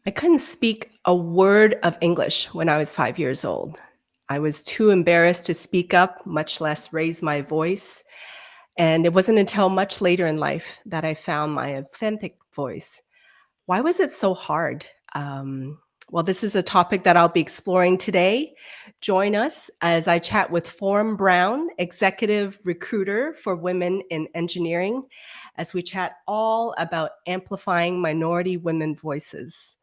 I couldn't speak a word of English when I was 5 years old. I was too embarrassed to speak up, much less raise my voice. And it wasn't until much later in life that I found my authentic voice. Why was it so hard? Well, this is a topic that I'll be exploring today. Join us as I chat with Foram Brown, executive recruiter for women in engineering, as we chat all about amplifying minority women voices.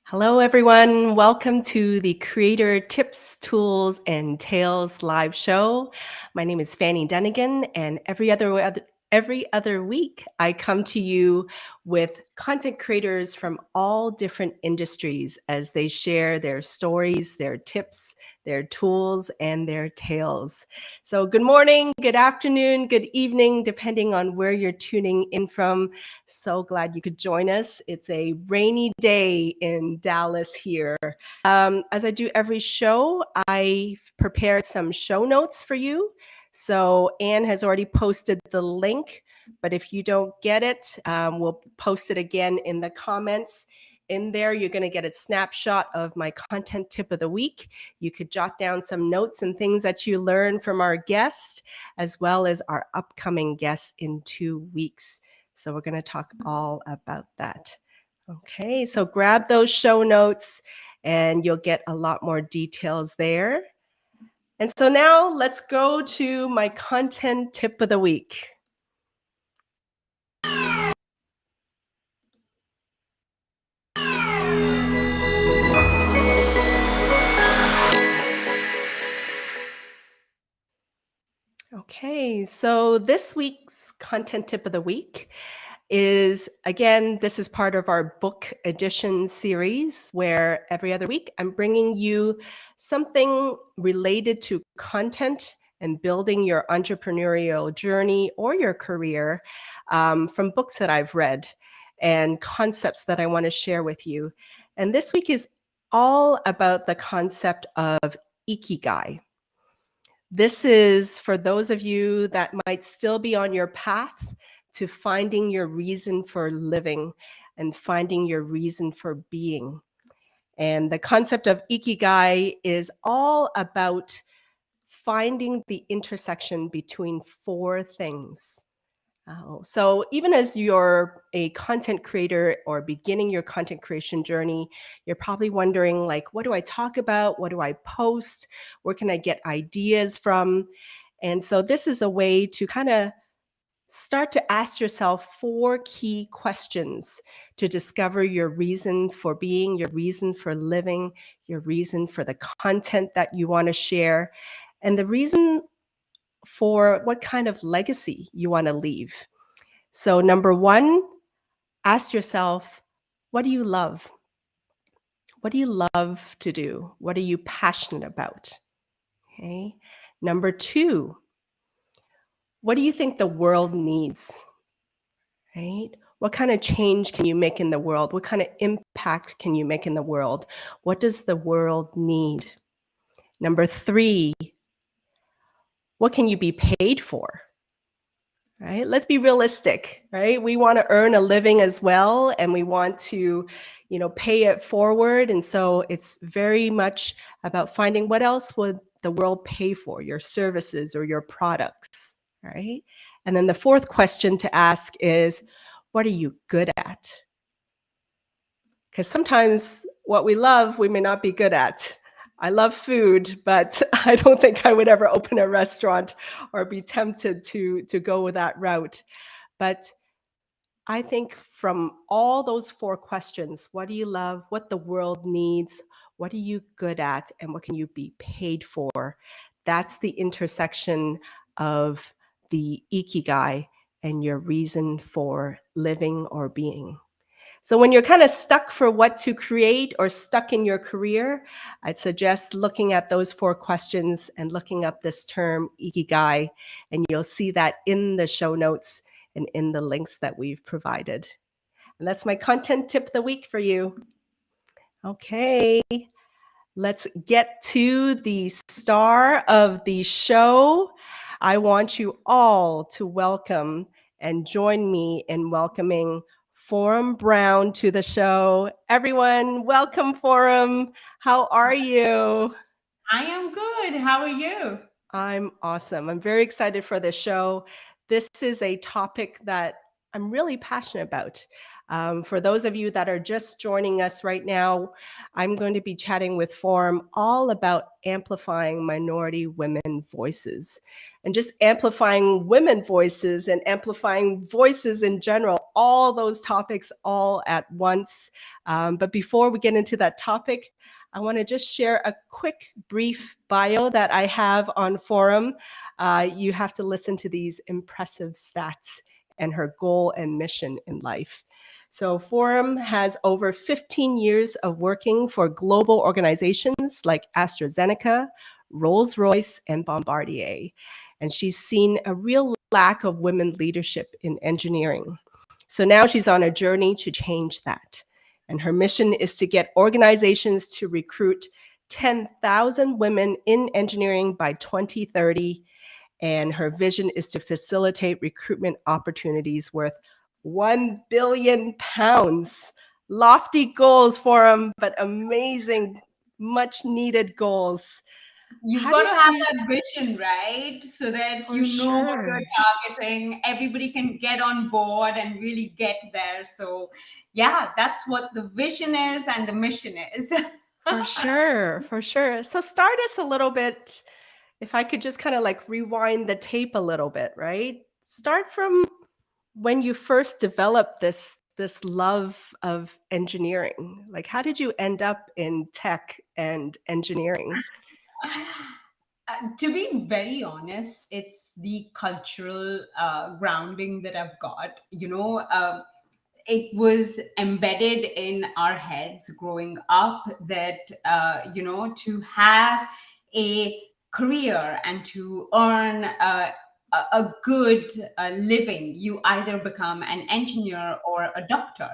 Hello, everyone. Welcome to the Creator Tips, Tools, and Tales live show. My name is Fanny Dunnigan, and every other week, I come to you with content creators from all different industries as they share their stories, their tips, their tools, and their tales. So good morning, good afternoon, good evening, depending on where you're tuning in from. So glad you could join us. It's a rainy day in Dallas here. As I do every show, I've prepared some show notes for you. So Anne has already posted the link, but if you don't get it, we'll post it again in the comments. In there, you're going to get a snapshot of my content tip of the week. You could jot down some notes and things that you learn from our guest, as well as our upcoming guests in 2 weeks. So we're going to talk all about that. Okay, so grab those show notes and you'll get a lot more details there. And so now let's go to my content tip of the week. Okay, so this week's content tip of the week is, again, this is part of our book edition series where every other week I'm bringing you something related to content and building your entrepreneurial journey or your career from books that I've read and concepts that I want to share with you. And this week is all about the concept of ikigai. This is for those of you that might still be on your path to finding your reason for living and finding your reason for being. And the concept of ikigai is all about finding the intersection between 4 things. So even as you're a content creator or beginning your content creation journey, you're probably wondering, like, what do I talk about? What do I post? Where can I get ideas from? And so this is a way to kind of start to ask yourself 4 key questions to discover your reason for being, your reason for living, your reason for the content that you want to share, and the reason for what kind of legacy you want to leave. So number 1, ask yourself, what do you love? What do you love to do? What are you passionate about? Okay. Number 2, what do you think the world needs? Right? What kind of change can you make in the world? What kind of impact can you make in the world? What does the world need? Number 3, what can you be paid for? Right? Let's be realistic, right? We want to earn a living as well, and we want to, pay it forward. And so it's very much about finding what else would the world pay for, your services or your products, right? And then the 4th question to ask is, what are you good at? Because sometimes what we love, we may not be good at. I love food, but I don't think I would ever open a restaurant or be tempted to go that route. But I think from all those 4 questions, what do you love, what the world needs, what are you good at, and what can you be paid for? That's the intersection of the ikigai and your reason for living or being. So when you're kind of stuck for what to create or stuck in your career, I'd suggest looking at those 4 questions and looking up this term ikigai, and you'll see that in the show notes and in the links that we've provided. And that's my content tip of the week for you. Okay, let's get to the star of the show. I want you all to welcome and join me in welcoming Foram Brown to the show. Everyone, welcome, Foram. How are you? I am good. How are you? I'm awesome. I'm very excited for this show. This is a topic that I'm really passionate about. For those of you that are just joining us right now, I'm going to be chatting with Forum all about amplifying minority women voices and just amplifying women voices and amplifying voices in general, all those topics all at once. But before we get into that topic, I want to just share a quick, brief bio that I have on Forum. You have to listen to these impressive stats and her goal and mission in life. So, Forum has over 15 years of working for global organizations like AstraZeneca, Rolls-Royce, and Bombardier. And she's seen a real lack of women leadership in engineering. So now she's on a journey to change that. And her mission is to get organizations to recruit 10,000 women in engineering by 2030. And her vision is to facilitate recruitment opportunities worth £1 billion. Lofty goals for them, but amazing, much needed goals. You've How got did to have she? that vision, right? So that For you know what sure. you're targeting. Everybody can get on board and really get there. So, yeah, that's what the vision is and the mission is. For sure. For sure. So start us a little bit. If I could just kind of like rewind the tape a little bit, right? Start from when you first developed this love of engineering. Like, how did you end up in tech and engineering? To be very honest, it's the cultural grounding that I've got. It was embedded in our heads growing up that to have a career and to earn a good living, you either become an engineer or a doctor.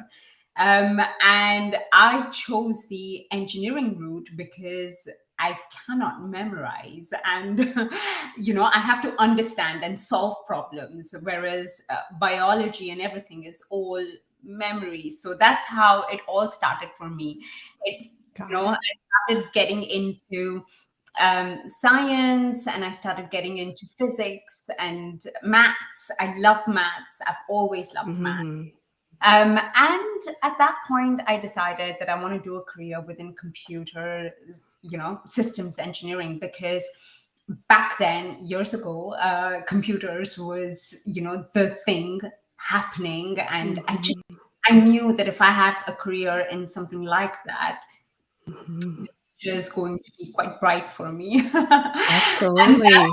And I chose the engineering route because I cannot memorize, and I have to understand and solve problems, whereas biology and everything is all memory. So that's how it all started for me. It Got I it. started getting into science, and I started getting into physics and maths. I love maths. I've always loved maths. Mm-hmm. And at that point, I decided that I want to do a career within computer, systems engineering, because back then, years ago, computers was, the thing happening. And Mm-hmm. I knew that if I have a career in something like that, Mm-hmm. just going to be quite bright for me. And Absolutely. that's how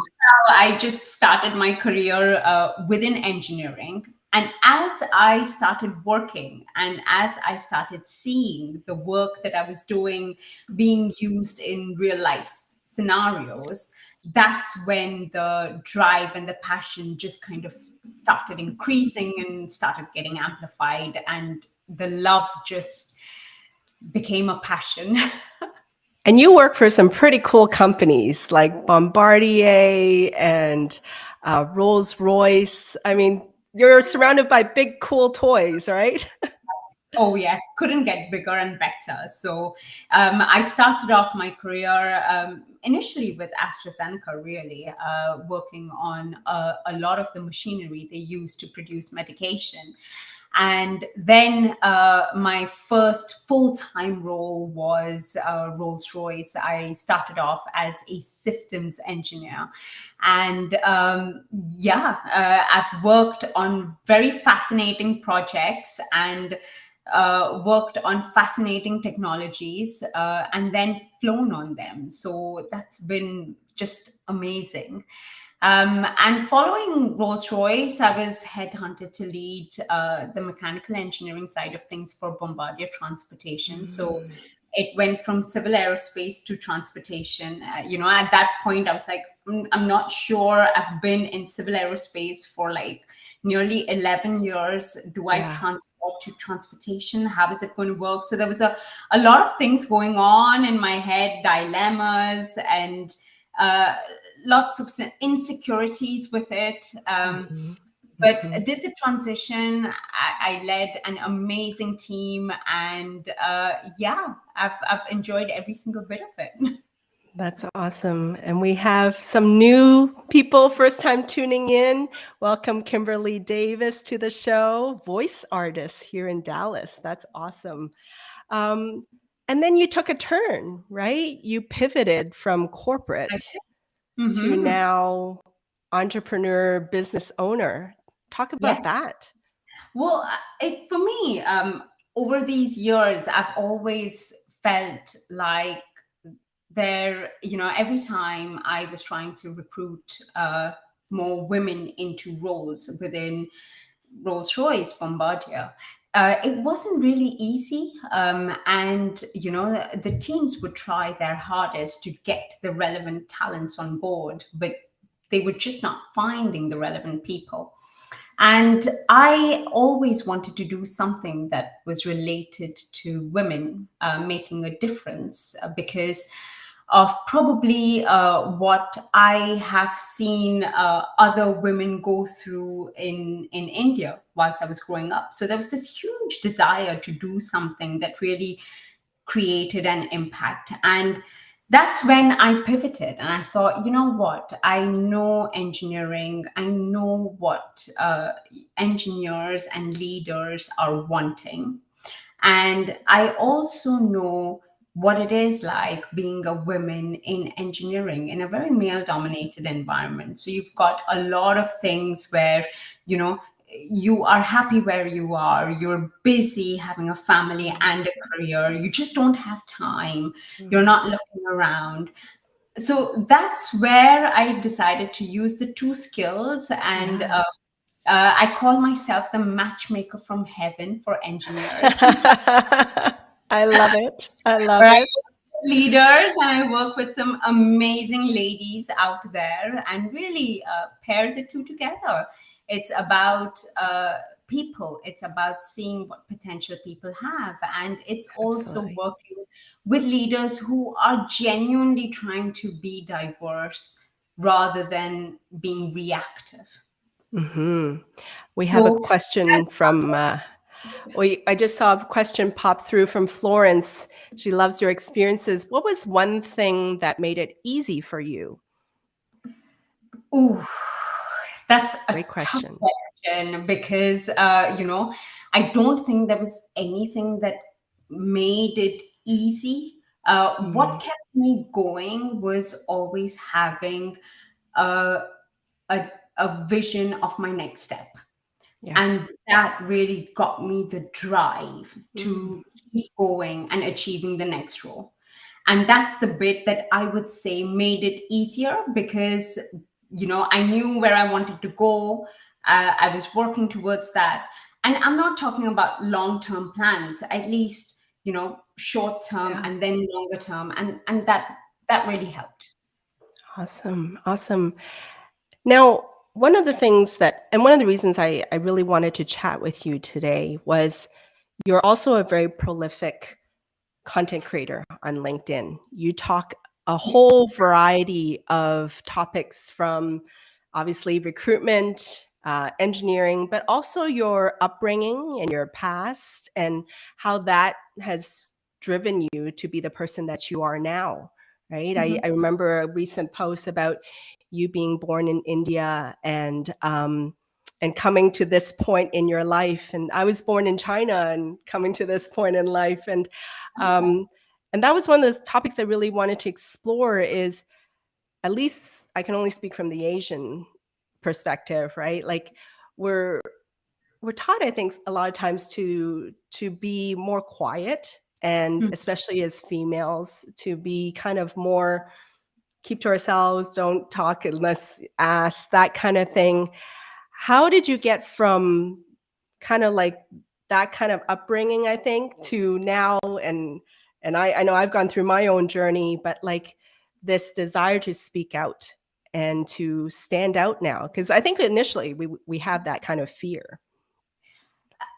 I just started my career within engineering. And as I started working and as I started seeing the work that I was doing being used in real life scenarios, that's when the drive and the passion just kind of started increasing and started getting amplified. And the love just became a passion. And you work for some pretty cool companies like Bombardier and Rolls-Royce. I mean, you're surrounded by big, cool toys, right? Oh yes, couldn't get bigger and better. So I started off my career initially with AstraZeneca, really working on a lot of the machinery they use to produce medication. And then my first full-time role was Rolls-Royce. I started off as a systems engineer. And I've worked on very fascinating projects and worked on fascinating technologies and then flown on them. So that's been just amazing. And following Rolls-Royce, I was headhunted to lead the mechanical engineering side of things for Bombardier Transportation. So Mm, it went from civil aerospace to transportation. At that point, I was like, I'm not sure. I've been in civil aerospace for like nearly 11 years. Do I yeah. transport to transportation? How is it going to work? So there was a lot of things going on in my head, dilemmas, and lots of insecurities with it. Mhm. But Mhm. I did the transition. I led an amazing team, and yeah, I've enjoyed every single bit of it. That's awesome. And we have some new people, first time tuning in. Welcome, Kimberly Davis, to the show, voice artist here in Dallas. That's awesome. Um, and then you took a turn, right? You pivoted from corporate to Mm-hmm. now entrepreneur, business owner. Talk about Yes. that. Well, for me, over these years, I've always felt like every time I was trying to recruit more women into roles within Rolls-Royce Bombardier, it wasn't really easy. And, the teams would try their hardest to get the relevant talents on board, but they were just not finding the relevant people. And I always wanted to do something that was related to women making a difference because of probably what I have seen other women go through in India whilst I was growing up. So there was this huge desire to do something that really created an impact. And that's when I pivoted and I thought, you know what? I know engineering, I know what engineers and leaders are wanting. And I also know what it is like being a woman in engineering in a very male dominated environment. So you've got a lot of things where, you know, you are happy where you are, you're busy having a family and a career, you just don't have time, you're Mhm. not looking around. So that's where I decided to use the two skills. And Yeah. I call myself the matchmaker from heaven for engineers. I love it. I love Right? it. Leaders, and I work with some amazing ladies out there and really pair the two together. It's about people, it's about seeing what potential people have, and it's also Absolutely. working with leaders who are genuinely trying to be diverse rather than being reactive. Hmm. We have a So question from, I just saw a question pop through from Florence. She loves your experiences. What was one thing that made it easy for you? ooh, that's a Great tough question. question because, I don't think there was anything that made it easy. What Mm, kept me going was always having a, a, a vision of my next step. yeah. And that really got me the drive Mm, to keep going and achieving the next role. And that's the bit that I would say made it easier because, I knew where I wanted to go. I was working towards that. And I'm not talking about long term plans, at least, short term yeah. and then longer term. And that really helped. Awesome. Awesome. Now, one of the things that, and one of the reasons I really wanted to chat with you today was you're also a very prolific content creator on LinkedIn. You talk a whole variety of topics from obviously recruitment, engineering, but also your upbringing and your past and how that has driven you to be the person that you are now. Right. I Mhm. remember a recent post about you being born in India and coming to this point in your life. And I was born in China and coming to this point in life. Um, and that was one of those topics I really wanted to explore is at least I can only speak from the Asian perspective, right? Like we're we're taught, I think, a lot of times to be more quiet and Mhm. especially as females to be kind of more keep to ourselves, don't talk unless asked, that kind of thing. How did you get from kind of like that kind of upbringing, I think, to now and I know I've gone through my own journey, but like this desire to speak out and to stand out now? Because I think initially we have that kind of fear.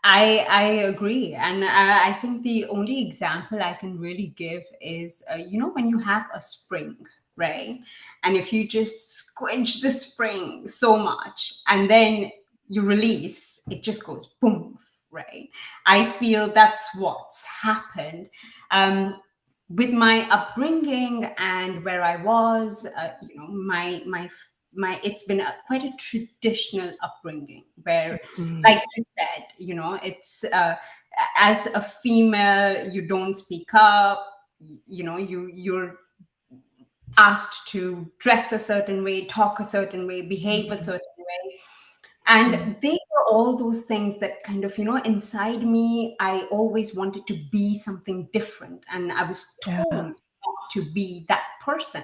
I agree, and I think the only example I can really give is when you have a spring. right? And if you just squidge the spring so much and then you release, it just goes boom, right? I feel that's what's happened. With my upbringing and where I was, my it's been quite a traditional upbringing where, Mm. like you said, it's as a female, you don't speak up. You're asked to dress a certain way, talk a certain way, behave a Mm. certain way. Mm. And they were all those things that kind of, inside me, I always wanted to be something different. And I was Yeah. told not to be that person.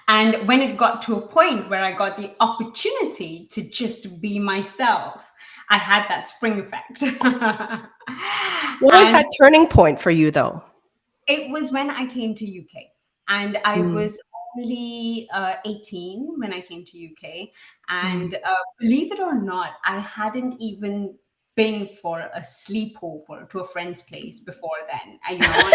And when it got to a point where I got the opportunity to just be myself, I had that spring effect. What was And that turning point for you, though? it was when I came to UK, and I Mm. was only 18 when I came to UK. Mm. And believe it or not, I hadn't even been for a sleepover to a friend's place before then.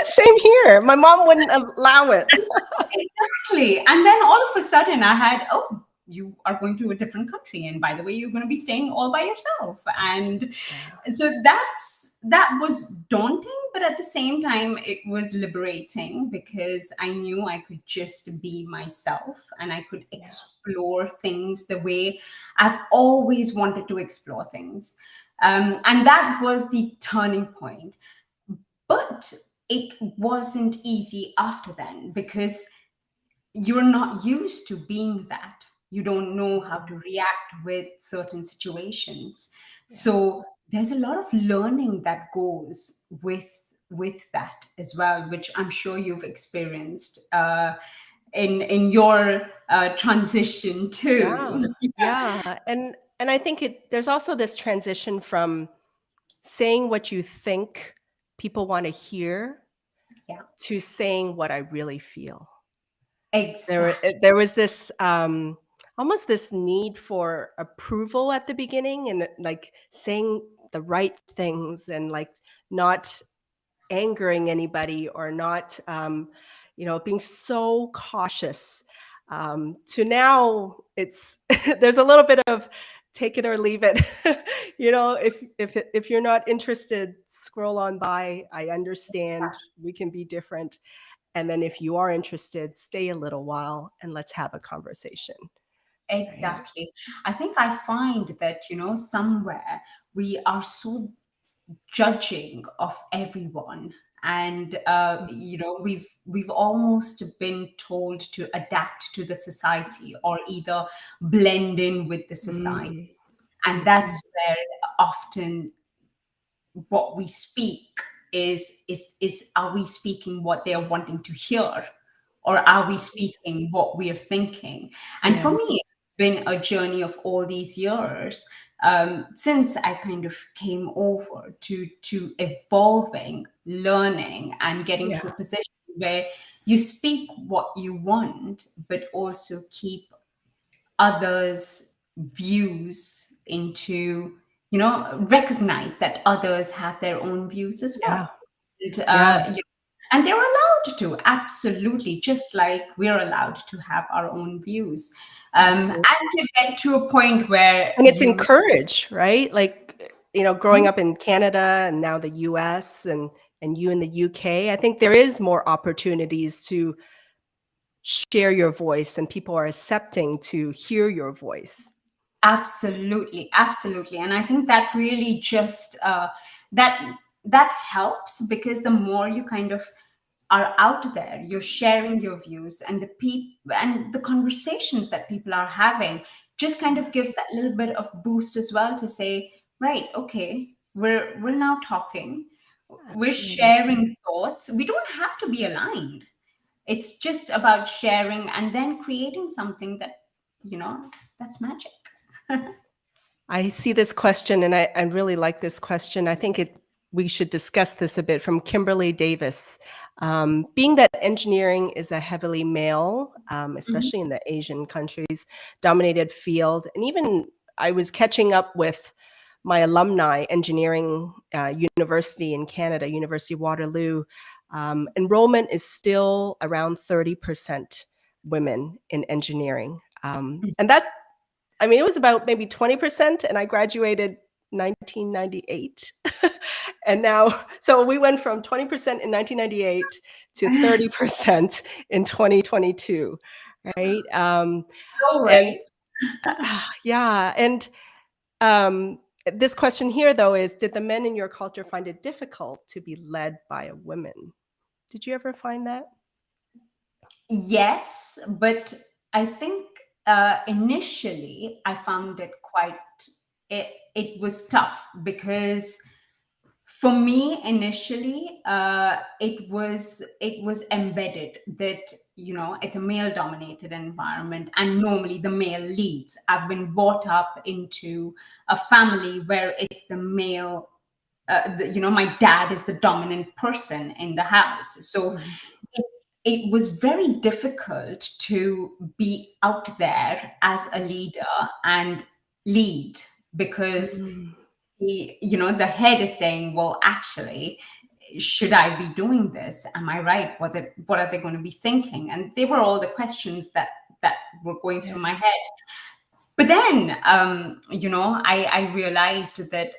Same here. My mom wouldn't allow it. Exactly. And then all of a sudden I had, oh, you are going to a different country. And by the way, you're going to be staying all by yourself. And Yeah. so that was daunting, but at the same time, it was liberating because I knew I could just be myself and I could Yeah. explore things the way I've always wanted to explore things. And that was the turning point. But it wasn't easy after then because you're not used to being that. You don't know how to react with certain situations. Yeah. So there's a lot of learning that goes with that as well, which I'm sure you've experienced in your transition Yeah. too. Yeah. And I think there's also this transition from saying what you think people want to hear Yeah, to saying what I really feel. exactly. There was this almost this need for approval at the beginning, and like saying the right things, and like not angering anybody, or not being so cautious, to now it's there's a little bit of take it or leave it. If you're not interested, scroll on by. I understand we can be different. And then if you are interested, stay a little while and let's have a conversation, right? Exactly. I think I find that, somewhere we are so judging of everyone. And we've almost been told to adapt to the society or either blend in with the society. Mm. And Mhm. that's where often what we speak is are we speaking what they're wanting to hear, or are we speaking what we're thinking? And for Yes. me, it's been a journey of all these years, since I kind of came over to evolving, learning, and getting Yeah. to a position where you speak what you want, but also keep others' views into, recognize that others have their own views as Yeah. well. And, Yeah. and they're allowed to, absolutely, just like we're allowed to have our own views. And Absolutely. to get to a point where And it's you, encouraged, right? Like, growing up in Canada and now the US, and you in the UK, I think there is more opportunities to share your voice, and people are accepting to hear your voice. absolutely, absolutely. And I think that really just that that helps because the more you kind of are out there, you're sharing your views, and the people and the conversations that people are having just kind of gives that little bit of boost as well to say, right, okay, we're now talking, we're Absolutely. sharing thoughts. We don't have to be aligned. It's just about sharing and then creating something that, that's magic. I see this question, and I really like this question. I think we should discuss this a bit, from Kimberly Davis. Being that engineering is a heavily male, Mhm. especially in the Asian countries, dominated field, and even I was catching up with my alumni engineering university in Canada, University of Waterloo. Enrollment is still around 30% women in engineering. And that, I mean, it was about maybe 20%, and I graduated 1998. And now, so we went from 20% in 1998 to 30% in 2022, right? So And right. yeah, and this question here, though, is, did the men in your culture find it difficult to be led by a woman? Did you ever find that? Yes, but I think initially I found it quite, it was tough because for me initially it was embedded that, it's a male dominated environment and normally the male leads. I've been brought up into a family where it's the male, my dad is the dominant person in the house. So Mhm. it was very difficult to be out there as a leader and lead because Mm, the head is saying, well, actually, should I be doing this? Am I right? What are they going to be thinking? And they were all the questions that were going through my yes. head. But then, I realized that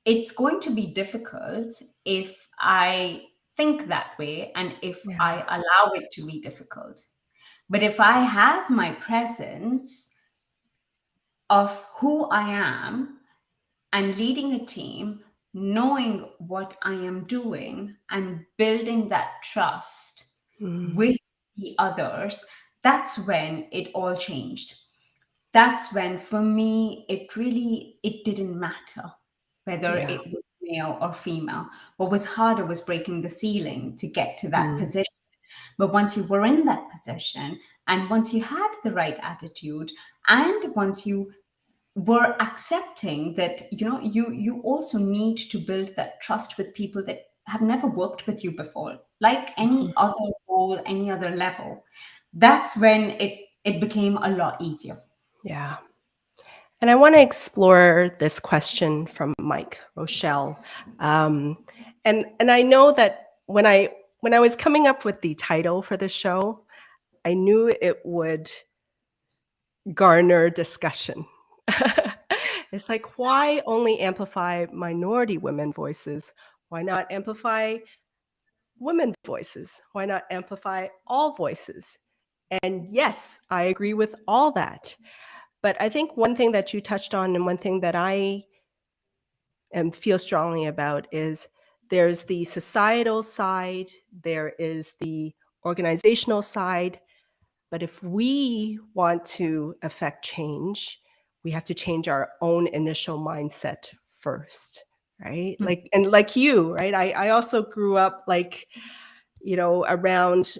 it's going to be difficult if I think that way and if Yeah. I allow it to be difficult. But if I have my presence of who I am and leading a team, knowing what I am doing and building that trust Mm, with the others, that's when it all changed. That's when for me it didn't matter whether yeah. it was male or female. What was harder was breaking the ceiling to get to that Mm, position. But once you were in that position, and once you had the right attitude, and once you were accepting that, you also need to build that trust with people that have never worked with you before, like any mhm. other role, any other level, that's when it became a lot easier. Yeah. And I want to explore this question from Mike Rochelle. Um, and I know that when I was coming up with the title for the show, I knew it would garner discussion. It's like, why only amplify minority women voices? Why not amplify women voices? Why not amplify all voices? And yes, I agree with all that. But I think one thing that you touched on and one thing that I feel strongly about is there's the societal side, there is the organizational side. But if we want to affect change, we have to change our own initial mindset first, right? Hmm. Like, and like you, right? I also grew up like, around,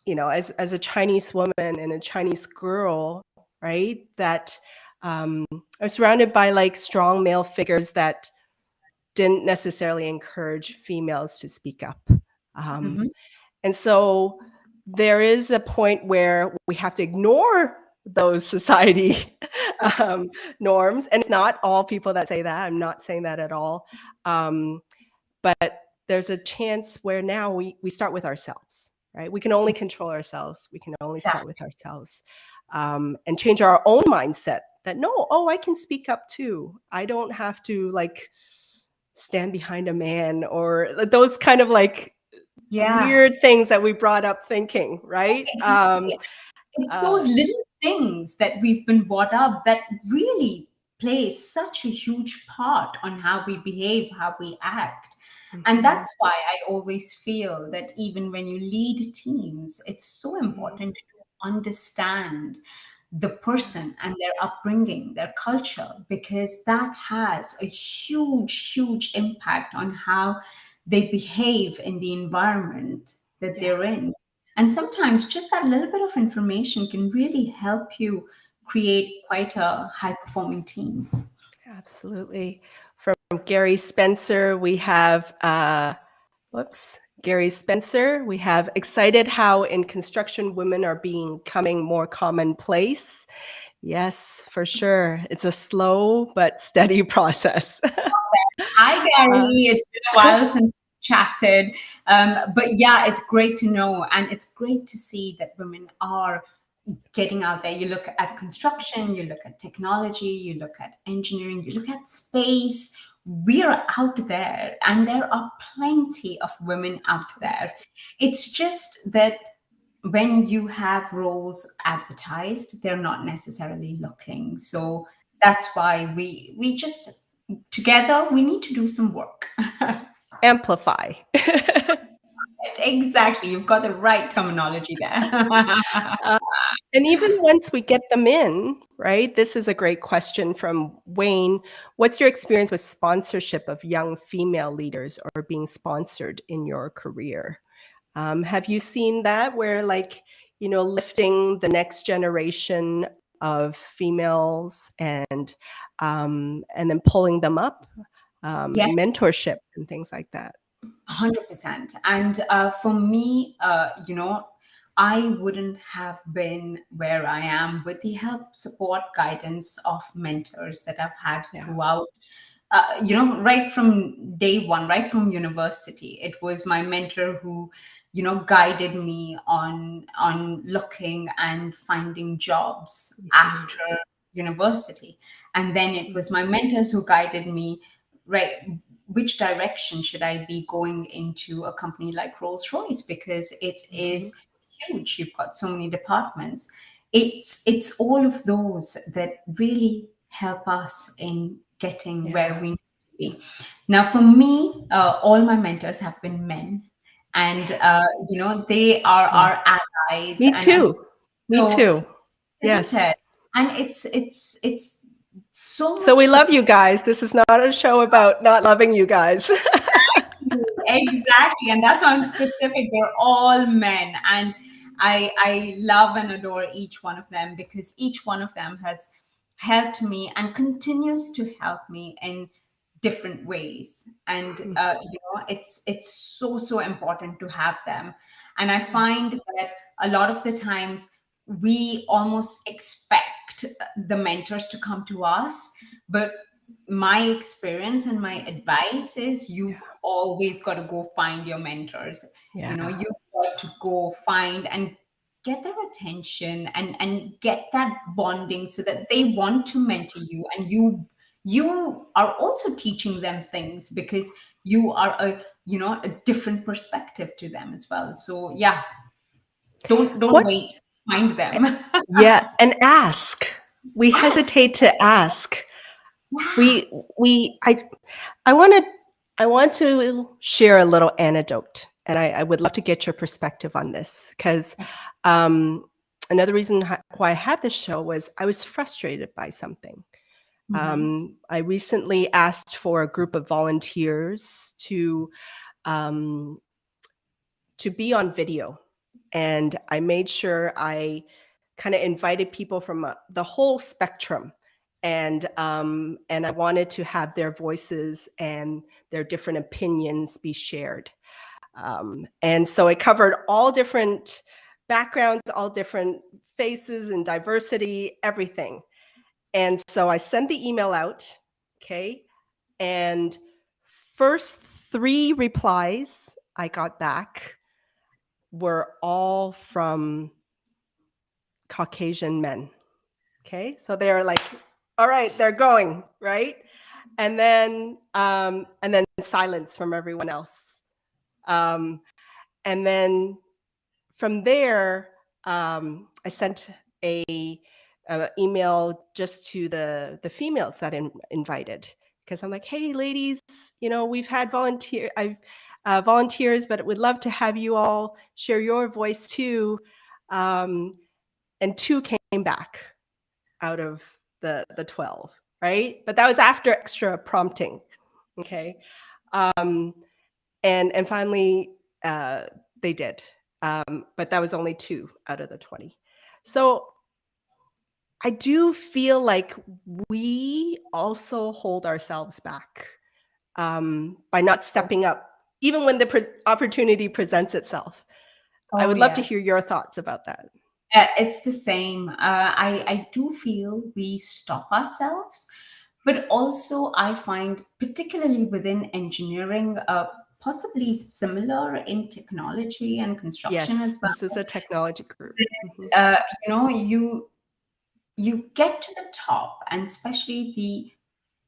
as a Chinese woman and a Chinese girl, right? That I was surrounded by like strong male figures that didn't necessarily encourage females to speak up. Um, Mhm. and so there is a point where we have to ignore those society norms. And it's not all people that say that. I'm not saying that at all. But there's a chance where now we start with ourselves, right? We can only control ourselves. We can only start with ourselves, and change our own mindset that no, oh, I can speak up too. I don't have to like stand behind a man or those kind of like Yeah, weird things that we brought up thinking, right? exactly. It's Uh, those little things that we've been brought up that really play such a huge part on how we behave, how we act. And mhm, that's why I always feel that even when you lead teams, it's so mhm, important to understand the person and their upbringing, their culture, because that has a huge, huge impact on how they behave in the environment that yeah, they're in. And sometimes just that little bit of information can really help you create quite a high performing team. absolutely. From Gary Spencer, we have Gary Spencer. We have excited how in construction women are becoming more commonplace. Yes, for sure. It's a slow but steady process. Hi, Uh, Gary. It's been a while since. chatted. But yeah, it's great to know. And it's great to see that women are getting out there. You look at construction, you look at technology, you look at engineering, you look at space. We're out there, and there are plenty of women out there. It's just that when you have roles advertised, they're not necessarily looking. So that's why we just together we need to do some work. Amplify. Exactly, you've got the right terminology there. And even once we get them in, right? This is a great question from Wayne. What's your experience with sponsorship of young female leaders or being sponsored in your career? Have you seen that where, like, lifting the next generation of females and then pulling them up, Yeah, mentorship and things like that? 100%. And for me, I wouldn't have been where I am with the help, support, guidance of mentors that I've had Yeah. throughout. Right from day one, right from university, it was my mentor who, guided me on looking and finding jobs after university, and then it was my mentors who guided me, right, which direction should I be going into a company like Rolls-Royce, because it is huge. You've got so many departments. It's all of those that really help us in getting where we need to be. Now, for me, all my mentors have been men, and they are our allies. Me And too. Me so, too. isn't Yes. it? And it's so So much we love support. you guys. This is not a show about not loving you guys. Exactly, and that's why I'm specific. They're all men, and I love and adore each one of them, because each one of them has helped me and continues to help me in different ways. And it's so important to have them. And I find that a lot of the times we almost expect the mentors to come to us, but my experience and my advice is you've always got to go find your mentors. Yeah. You've got to go find and get their attention, and get that bonding so that they want to mentor you, and you are also teaching them things, because you are a different perspective to them as well. So yeah, don't What? wait, find them. Yeah, and ask. We Yes. hesitate to ask. Yeah. I want to share a little anecdote, and I would love to get your perspective on this, because another reason why I had this show was I was frustrated by something. I recently asked for a group of volunteers to be on video, and I made sure I kind of invited people from the whole spectrum, and I wanted to have their voices and their different opinions be shared. And so it covered all different backgrounds, all different faces and diversity, everything. And so I sent the email out, okay? And first 3 replies I got back were all from Caucasian men. Okay, so they're like, all right, they're going, right? And then silence from everyone else. And then from there, I sent a email just to the females that invited, because I'm like, hey, ladies, we've had volunteers, but we'd love to have you all share your voice too. And 2 came back out of the 12, right? But that was after extra prompting, okay? And finally, they did. But that was only 2 out of the 20. So I do feel like we also hold ourselves back by not stepping up, even when the opportunity presents itself. I Oh would love to yeah. hear your thoughts about that. It's the same. I do feel we stop ourselves, but also I find, particularly within engineering, possibly similar in technology and construction Yes, as well. this is a technology group. Mhm. You know, you get to the top, and especially the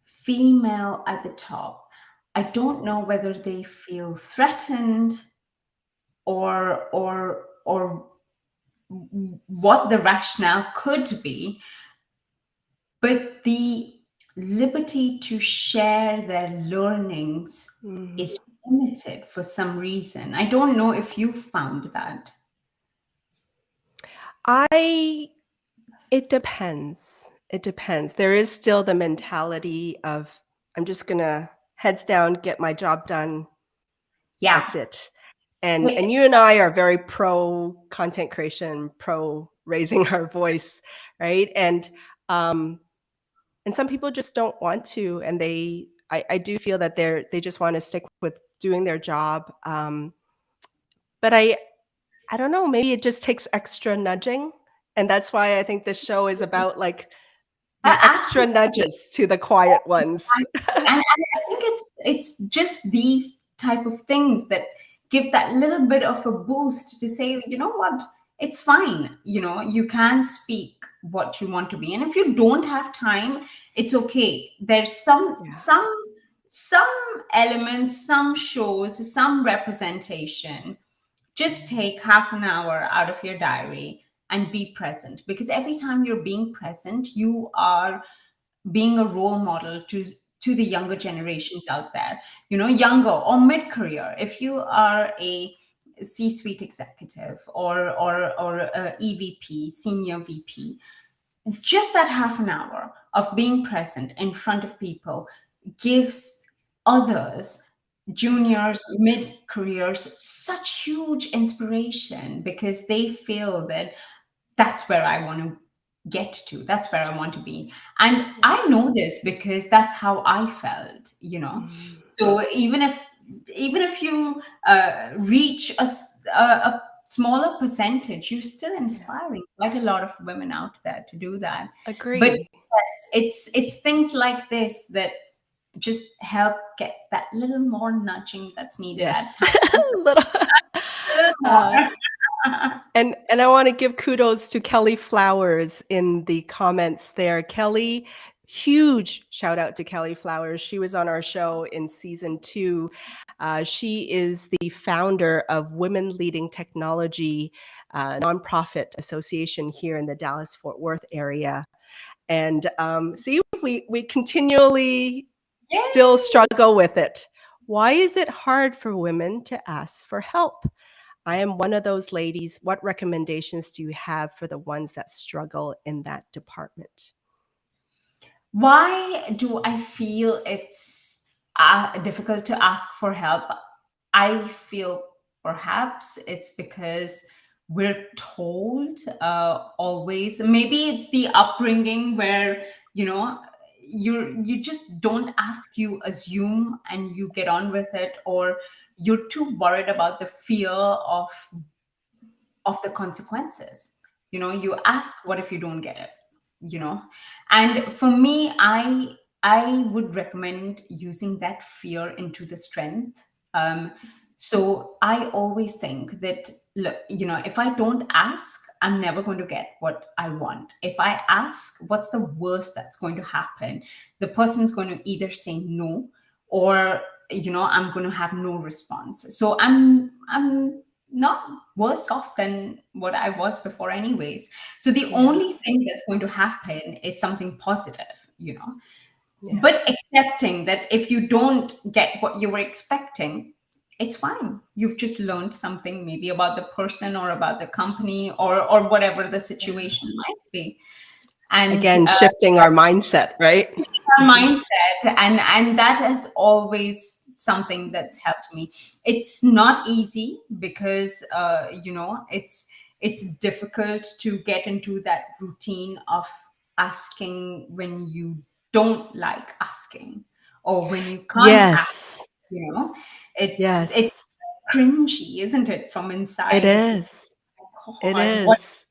female at the top, I don't know whether they feel threatened or what the rationale could be, but the liberty to share their learnings Mhm. is limited for some reason. I don't know if you found that. It depends. It depends. There is still the mentality of, I'm just gonna heads down, get my job done. Yeah. That's it. And you and I are very pro content creation, pro raising our voice, right? And some people just don't want to, and I do feel that they just want to stick with doing their job. But I don't know, maybe it just takes extra nudging, and that's why I think this show is about, like, the extra Absolutely. nudges to the quiet ones. And I think it's just these type of things that give that little bit of a boost to say, you know what, it's fine. You know, you can speak what you want to be, and if you don't have time, it's okay. There's Yeah. some elements, some shows, some representation. Just take half an hour out of your diary and be present, because every time you're being present, you are being a role model to the younger generations out there, you know, younger or mid-career. If you are a C-suite executive or a EVP, senior VP, just that half an hour of being present in front of people gives others, juniors, mid careers, such huge inspiration, because they feel that that's where I want to get to, that's where I want to be. And I know this because that's how I felt, you know. Mm. So even if you reach a smaller percentage, you're still Yeah. inspiring quite a lot of women out there to do that. But Agree. yes, it's things like this that just help get that little more nudging that's needed at Yes. times. Little A little uh, more. and I wanna give kudos to Kelly Flowers in the comments there. Kelly, huge shout out to Kelly Flowers. She was on our show in season 2. She is the founder of Women Leading Technology, nonprofit association here in the Dallas-Fort Worth area. And, see, we continually still Yay! struggle with it. Why is it hard for women to ask for help? I am one of those ladies. What recommendations do you have for the ones that struggle in that department? Why do I feel it's difficult to ask for help? I feel perhaps it's because we're told always. Maybe it's the upbringing where, you know, you just don't ask, you assume and you get on with it, or you're too worried about the fear of the consequences. You know, you ask, what if you don't get it, you know? And for me, I would recommend using that fear into the strength. So I always think that, look, you know, if I don't ask, I'm never going to get what I want. If I ask, what's the worst that's going to happen? The person's going to either say no, or, you know, I'm going to have no response. So I'm not worse off than what I was before, anyways. So the Yeah, only thing that's going to happen is something positive, you know. yeah, But accepting that if you don't get what you were expecting, it's fine. You've just learned something, maybe about the person or about the company, or whatever the yeah. situation might be. And Again, shifting our mindset, right? our Mhm. mindset, and that has always something that's helped me. It's not easy because you know, it's difficult to get into that routine of asking when you don't like asking, or when you can't ask, Yes, you know. It's yes, cringy, isn't it, from it inside? It's like, is. oh It God, what, is.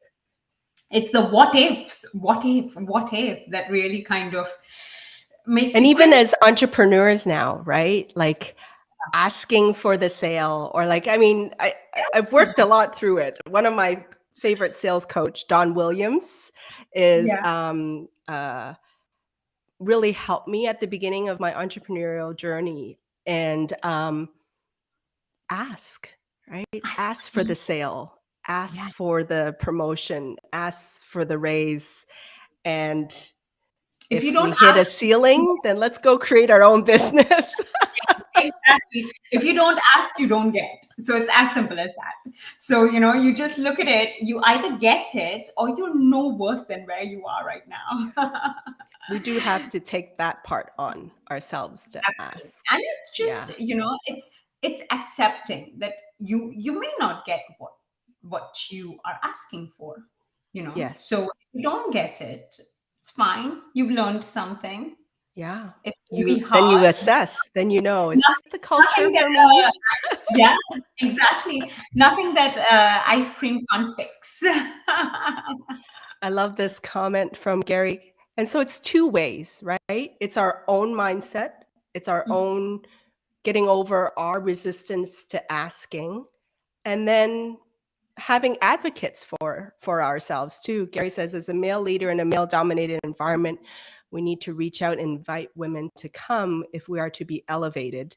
it's the what ifs, what if that really kind of makes And you even cringe. as entrepreneurs now, right? Like, asking for the sale, or like, I mean, I've worked a lot through it. One of my favorite sales coach, Don Williams, is Yeah. really helped me at the beginning of my entrepreneurial journey. And ask, right? Ask for the sale, Yeah. ask for the promotion, ask for the raise. And If you if don't we hit a ask, ceiling, then let's go create our own business. exactly. If you don't ask, you don't get. So it's as simple as that. So, you just look at it, you either get it or you're no worse than where you are right now. We do have to take that part on ourselves to Absolutely. ask. And it's Yeah. just, it's accepting that you may not get what you are asking for. So Yes. if you don't get it, it's fine. You've learned something. Yeah. It's going to be Then you hard. assess, then you know, is Nothing, this the culture nothing that for me? yeah, exactly. Nothing that ice cream can't fix. I love this comment from Gary. And so it's two ways, right? It's our own mindset, it's our own getting over our resistance to asking, and then having advocates for ourselves too. Gary says, as a male leader in a male dominated environment, we need to reach out and invite women to come if we are to be elevated.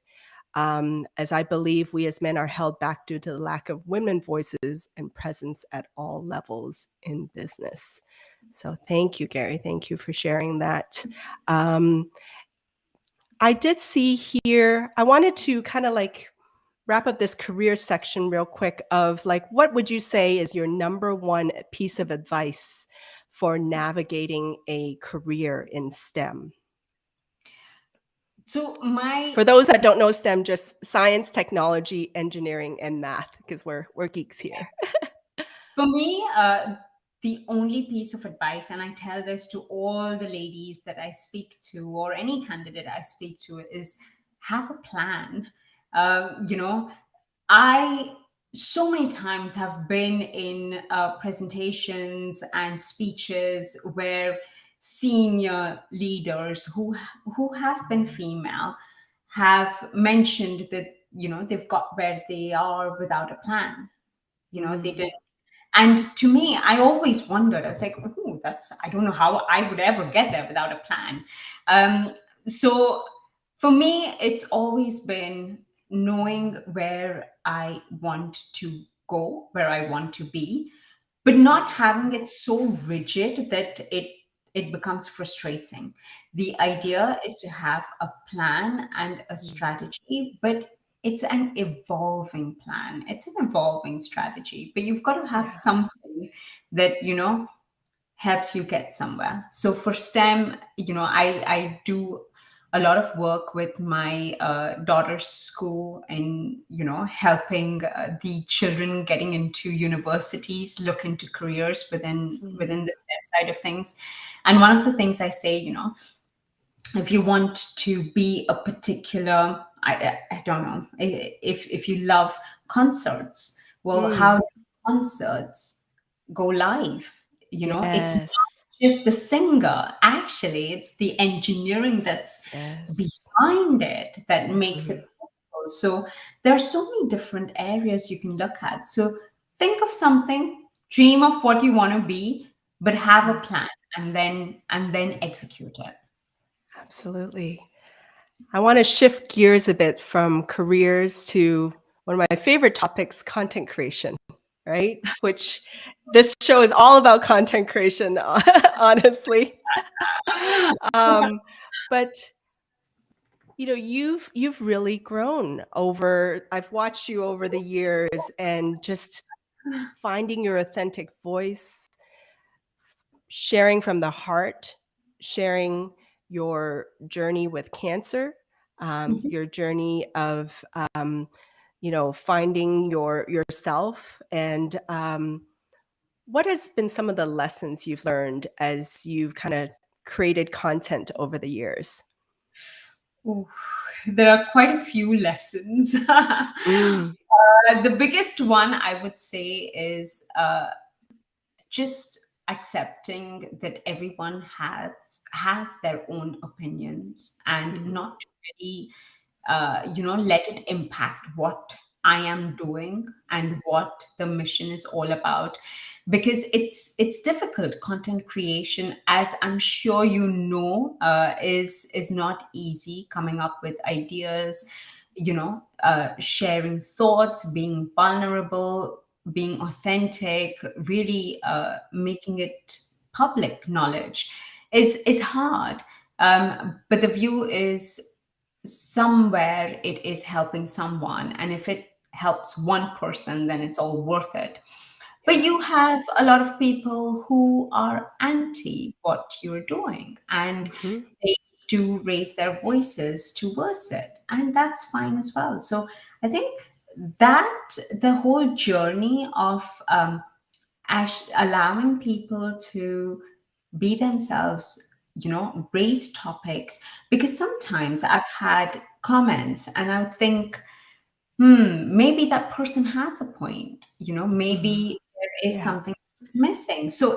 As I believe we as men are held back due to the lack of women voices and presence at all levels in business. So thank you, Gary. Thank you for sharing that. I did see here, I wanted to kind of like wrap up this career section real quick of like, what would you say is your number one piece of advice for navigating a career in STEM? So For those that don't know STEM, just science, technology, engineering, and math, because we're geeks here. for me, the only piece of advice, and I tell this to all the ladies that I speak to or any candidate I speak to, is have a plan. I so many times have been in presentations and speeches where senior leaders who have been female have mentioned that they've got where they are without a plan. They did. And to me, I always wondered, I was like, oh, I don't know how I would ever get there without a plan. So for me, it's always been knowing where I want to go, where I want to be, but not having it so rigid that it becomes frustrating. The idea is to have a plan and a strategy, but it's an evolving plan. It's an evolving strategy, but you've got to have Yeah. something that helps you get somewhere. So for STEM, I do a lot of work with my daughter's school and helping the children getting into universities look into careers within the STEM side of things. And one of the things I say, if you want to be a particular, I don't know, if you love concerts, well, how do concerts go live? It's not Yes. just the singer. Actually, it's the engineering that's Yes. behind it that makes it possible. So there are so many different areas you can look at. So think of something, dream of what you want to be, but have a plan and then execute it. Absolutely. I want to shift gears a bit from careers to one of my favorite topics, content creation, right? Which this show is all about content creation, honestly. But you've really grown over. I've watched you over the years, and just finding your authentic voice, sharing from the heart, sharing your journey with cancer, your journey of finding yourself, and what has been some of the lessons you've learned as you've kind of created content over the years? Ooh, there are quite a few lessons. Mm, The biggest one I would say is just accepting that everyone has their own opinions and not to really let it impact what I am doing and what the mission is all about, because it's difficult. Content creation, as I'm sure you know, is not easy. Coming up with ideas, sharing thoughts, being vulnerable, being authentic, really making it public knowledge is hard. But the view is somewhere it is helping someone, and if it helps one person, then it's all worth it. But you have a lot of people who are anti what you're doing, and Mm-hmm. they do raise their voices towards it, and that's fine as well. So I think that the whole journey of allowing people to be themselves, raise topics, because sometimes I've had comments and I would think, maybe that person has a point, maybe there is Yeah. something that's missing. So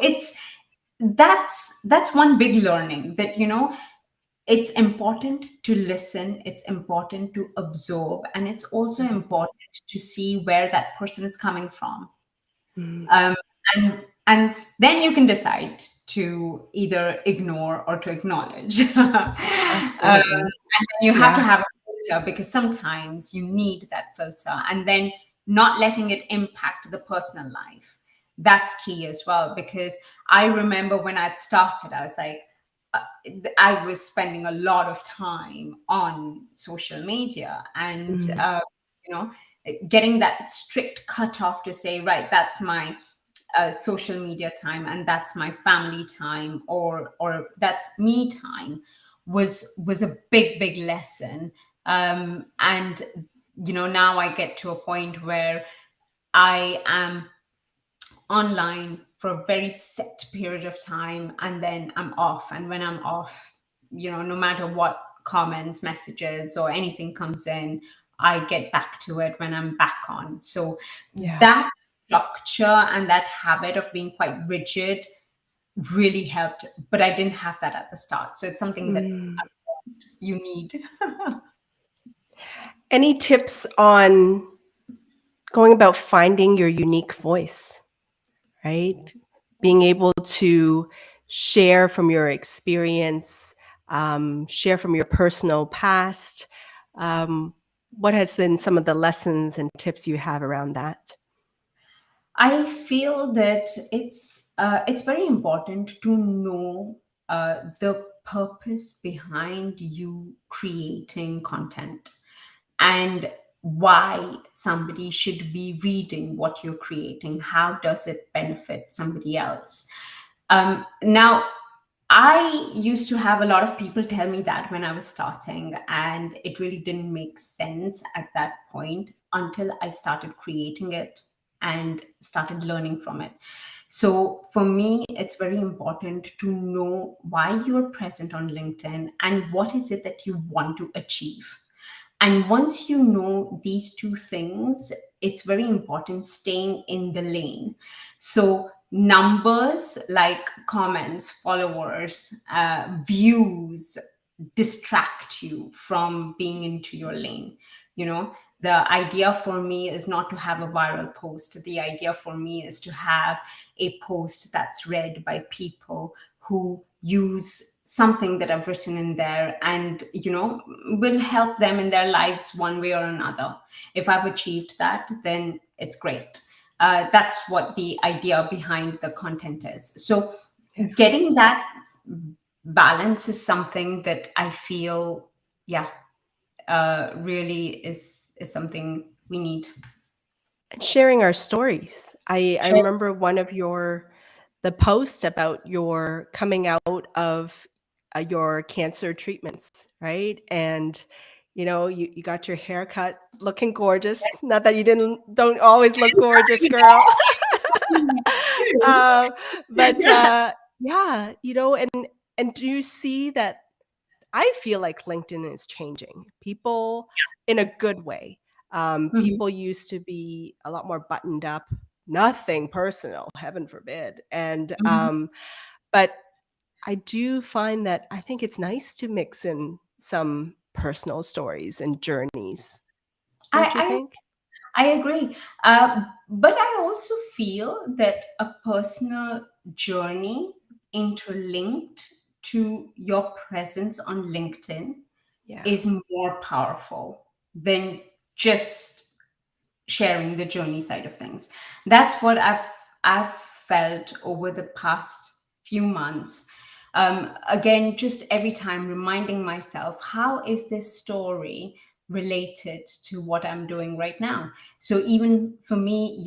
that's one big learning, that it's important to listen, it's important to absorb, and it's also Mm-hmm. important to see where that person is coming from. Mm. um, and then you can decide to either ignore or to acknowledge. Absolutely. And then you have to Yeah. have a filter, because sometimes you need that filter, and then not letting it impact the personal life. That's key as well, because I remember when I started, I was like, uh, I was spending a lot of time on social media, and Mm. you know getting that strict cutoff to say, right, that's my social media time, and that's my family time, or that's me time, was a big lesson. And now I get to a point where I am online for a very set period of time, and then I'm off. And when I'm off, no matter what comments, messages, or anything comes in, I get back to it when I'm back on. So Yeah. that structure and that habit of being quite rigid really helped, but I didn't have that at the start. So it's something that Mm. you need. Any tips on going about finding your unique voice, right? Being able to share from your experience, share from your personal past. Um, what has been some of the lessons and tips you have around that? I feel that it's very important to know the purpose behind you creating content, and why somebody should be reading what you're creating. How does it benefit somebody else? Now, I used to have a lot of people tell me that when I was starting, and it really didn't make sense at that point until I started creating it and started learning from it. So for me, it's very important to know why you're present on LinkedIn and what is it that you want to achieve. And once you know these two things, it's very important staying in the lane. So, numbers like comments, followers, views distract you from being into your lane. The idea for me is not to have a viral post. The idea for me is to have a post that's read by people who use something that I've written in there, and will help them in their lives one way or another. If I've achieved that, then it's great. That's what the idea behind the content is. So Yeah. getting that balance is something that I feel, yeah, really is something we need. And sharing our stories. I remember one of the post about your coming out of your cancer treatments, right? And you got your hair cut, looking gorgeous. Not that you don't always look gorgeous, girl. um, but yeah, and do you see that? I feel like LinkedIn is changing people in a good way. Mhm, People used to be a lot more buttoned up, nothing personal, heaven forbid. And mhm. but I do find that I think it's nice to mix in some personal stories and journeys. Don't you I think? I agree. But I also feel that a personal journey interlinked to your presence on LinkedIn Yeah. is more powerful than just sharing the journey side of things. That's what I've felt over the past few months. Again, just every time reminding myself, how is this story related to what I'm doing right now? So even for me,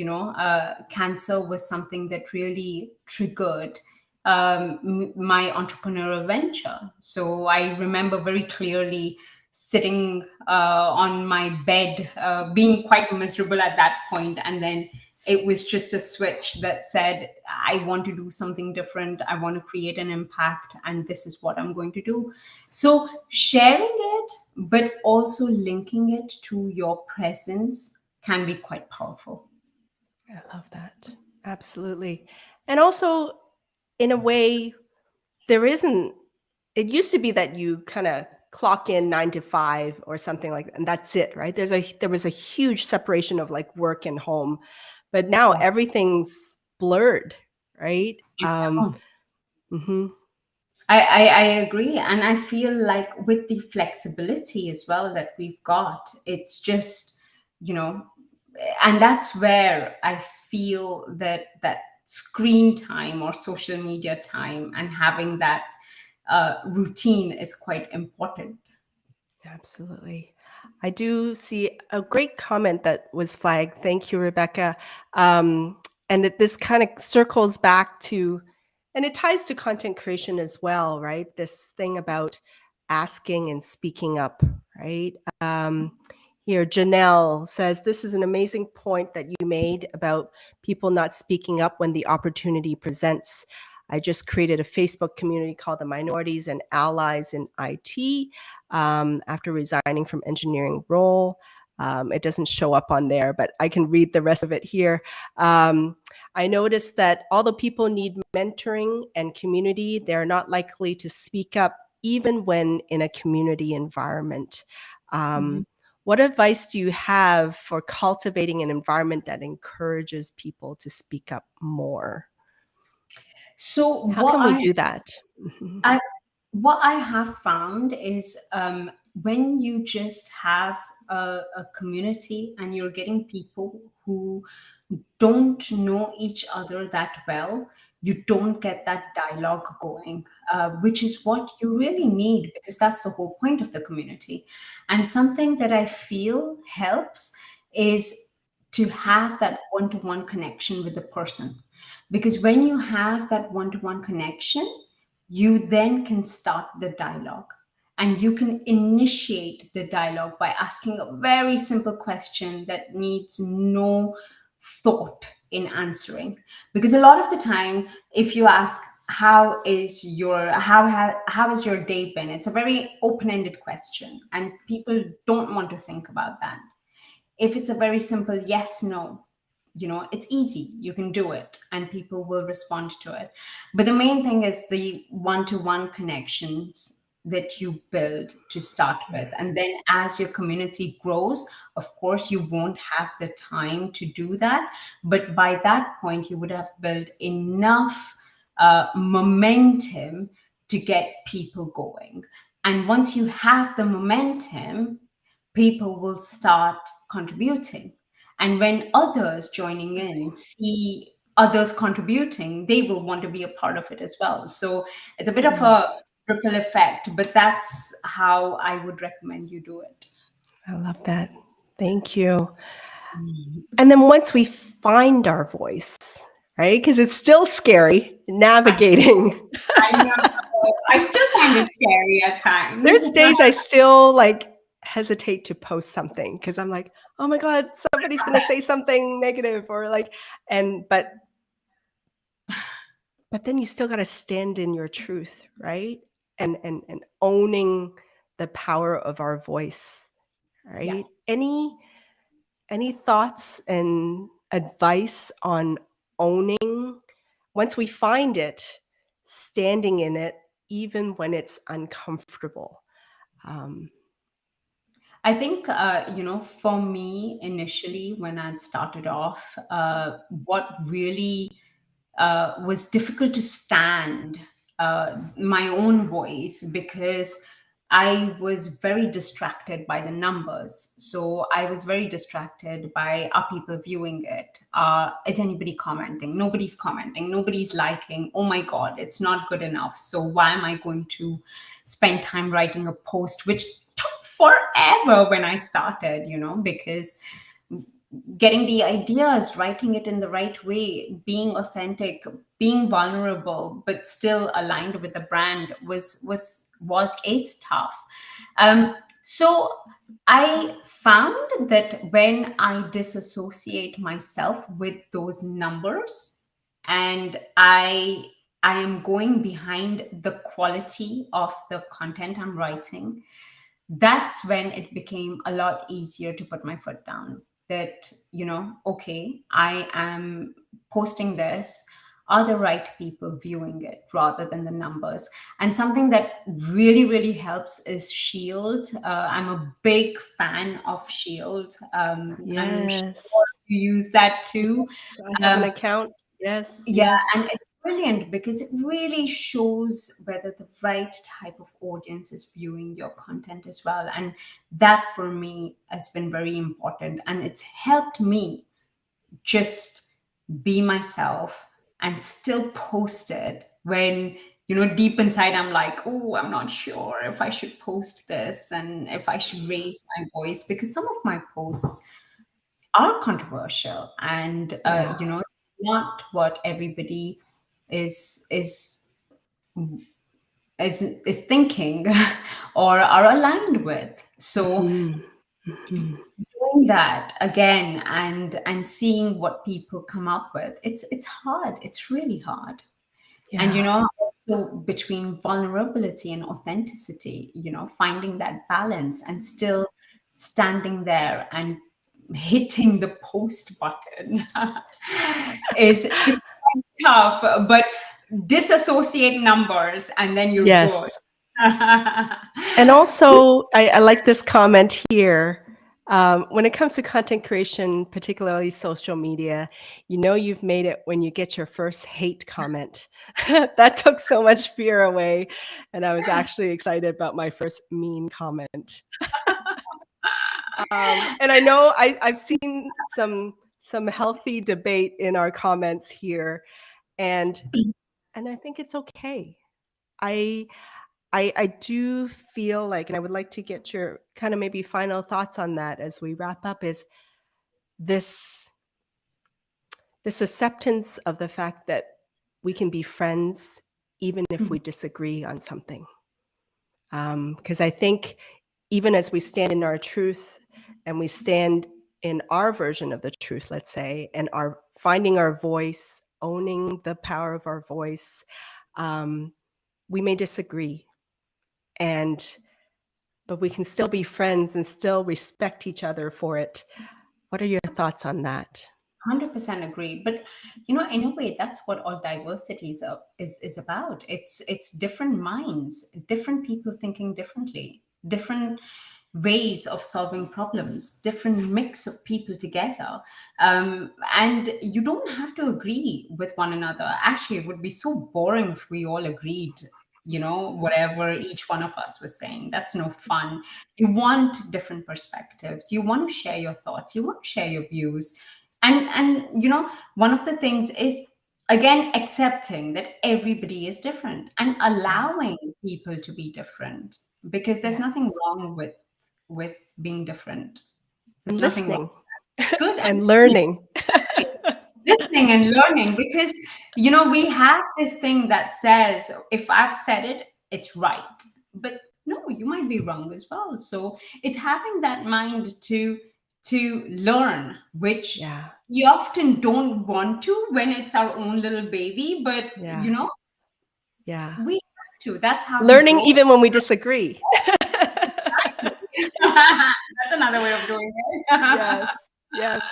cancer was something that really triggered my entrepreneurial venture. So I remember very clearly sitting on my bed, being quite miserable at that point, and then it was just a switch that said, I want to do something different. I want to create an impact, and this is what I'm going to do. So sharing it, but also linking it to your presence can be quite powerful. I love that. Absolutely. And also, in a way, there isn't, it used to be that you kind of clock in 9 to 5 or something like that, and that's it, right? There was a huge separation of like work and home, but now Yeah. everything's blurred, right? Oh, Mhm. I agree. And I feel like with the flexibility as well that we've got, it's just, you know, and that's where I feel that screen time or social media time and having that routine is quite important. Absolutely. I do see a great comment that was flagged. Thank you, Rebecca. Um, and this kind of circles back to, and it ties to content creation as well, right? This thing about asking and speaking up, right? Here, Janelle says, this is an amazing point that you made about people not speaking up when the opportunity presents. I just created a Facebook community called the Minorities and Allies in IT after resigning from engineering role. It doesn't show up on there, but I can read the rest of it here. I noticed that although people need mentoring and community, they're not likely to speak up even when in a community environment. Mhm. What advice do you have for cultivating an environment that encourages people to speak up more? So How can we do that? Mhm. I what I have found is when you just have a community and you're getting people who don't know each other that well, you don't get that dialogue going, which is what you really need because that's the whole point of the community. And something that I feel helps is to have that one to one connection with the person. Because when you have that one to one connection, you then can start the dialogue and you can initiate the dialogue by asking a very simple question that needs no thought in answering, because a lot of the time if you ask how has your day been, it's a very open-ended question and people don't want to think about that. If it's a very simple yes no, it's easy, you can do it and people will respond to it. But the main thing is the one-to-one connections that you build to start with, and then as your community grows, of course you won't have the time to do that, but by that point you would have built enough momentum to get people going. And once you have the momentum, people will start contributing. And when others joining in see others contributing, they will want to be a part of it as well. So it's a bit of Mm, a ripple effect, but that's how I would recommend you do it. I love that. Thank you. And then once we find our voice, right? Because it's still scary navigating. I know. I still find it scary at times. There's days I still like hesitate to post something because I'm like, oh my God, somebody's going to say something negative or like, and, but then you still got to stand in your truth, right? And owning the power of our voice, Yeah. right? Any thoughts and advice on owning once we find it, standing in it, even when it's uncomfortable? Um, I think, for me initially, when I'd started off, what really was difficult to stand my own voice, because I was very distracted by the numbers. So I was very distracted by, are people viewing it? Is anybody commenting? Nobody's commenting. Nobody's liking. Oh my God, it's not good enough. So why am I going to spend time writing a post, which took forever when I started, because getting the ideas, writing it in the right way, being authentic, being vulnerable, but still aligned with the brand is tough. So I found that when I disassociate myself with those numbers, and I am going behind the quality of the content I'm writing, that's when it became a lot easier to put my foot down. That, okay, I am posting this. Are the right people viewing it, rather than the numbers? And something that really, really helps is Shield. I'm a big fan of Shield. I'm sure Yes. you use that too. I have an Um, account. Yes, yeah, yes. and it's brilliant because it really shows whether the right type of audience is viewing your content as well. And that for me has been very important. And it's helped me just be myself and still post it when, deep inside I'm like, oh, I'm not sure if I should post this and if I should raise my voice, because some of my posts are controversial, and Yeah. not what everybody is is is thinking or are aligned with. So Mhm. Mhm. doing that again, and seeing what people come up with, it's hard, it's really hard. And Yeah. also between vulnerability and authenticity, finding that balance and still standing there and hitting the post button is quite tough, but disassociate numbers and then you're good. Yes. And also, I like this comment here. When it comes to content creation, particularly social media, you've made it when you get your first hate comment. That took so much fear away. And I was actually excited about my first mean comment. And I know I've seen some healthy debate in our comments here, and I think it's okay. I I do feel like, and I would like to get your kind of maybe final thoughts on that as we wrap up, is this acceptance of the fact that we can be friends even if we disagree on something. Because I think even as we stand in our truth and we stand in our version of the truth, let's say, and are finding our voice, owning the power of our voice, we may disagree, but we can still be friends and still respect each other for it. What are your thoughts on that? 100% agree, but in a way that's what all diversity is about. It's different minds, different people thinking differently, different ways of solving problems, different mix of people together. And you don't have to agree with one another. Actually, it would be so boring if we all agreed, whatever each one of us was saying. That's no fun. You want different perspectives, you want to share your thoughts, you want to share your views. And one of the things is, again, accepting that everybody is different and allowing people to be different, because there's nothing Yes. wrong with being different. There's And nothing wrong. listening Good. And and learning. listening and learning, because we have this thing that says, if I've said it, it's right. But no, you might be wrong as well. So it's having that mind to learn, which Yeah. we often don't want to when it's our own little baby, but Yeah. Yeah. we have to. That's how we Learning grow. even when we disagree. That's another way of doing it. Yes. Yes.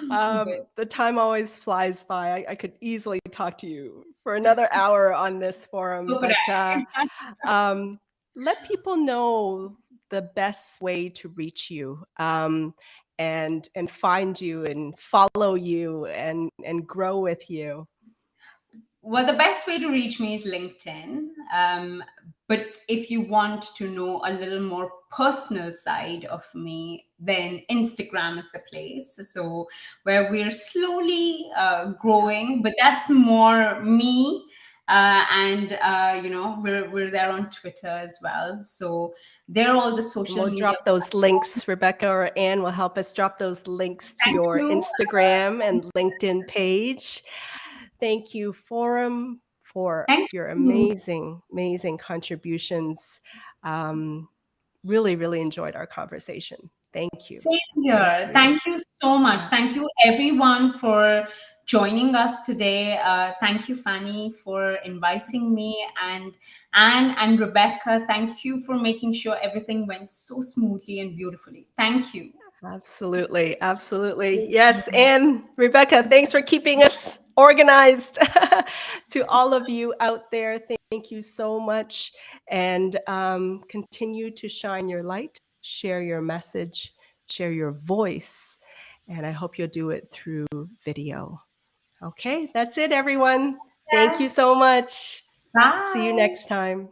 Good. The time always flies by. I could easily talk to you for another hour on this forum, So could but I. let people know the best way to reach you, and find you and follow you and grow with you? Well, the best way to reach me is LinkedIn. But if you want to know a little more personal side of me, then Instagram is the place. So where we're slowly growing, but that's more me. We're there on Twitter as well. So they're all the And social we'll media drop those platforms. links. Rebecca or Anne will help us drop those links to Thank your you. Instagram and LinkedIn page. Thank you, Forum, for Thank your you. amazing, amazing contributions. Really, really enjoyed our conversation. Thank you. Same Thank here. you. Thank you so much. Yeah, Thank you, everyone, for joining us today. Thank you, Fanny, for inviting me, and Anne and Rebecca. Thank you for making sure everything went so smoothly and beautifully. Thank you. absolutely. Absolutely. Yes. And Rebecca, thanks for keeping us organized. To all of you out there, thank you so much. And continue to shine your light, share your message, share your voice. And I hope you'll do it through video. Okay, that's it, everyone. Thank you so much. See you Bye. next time.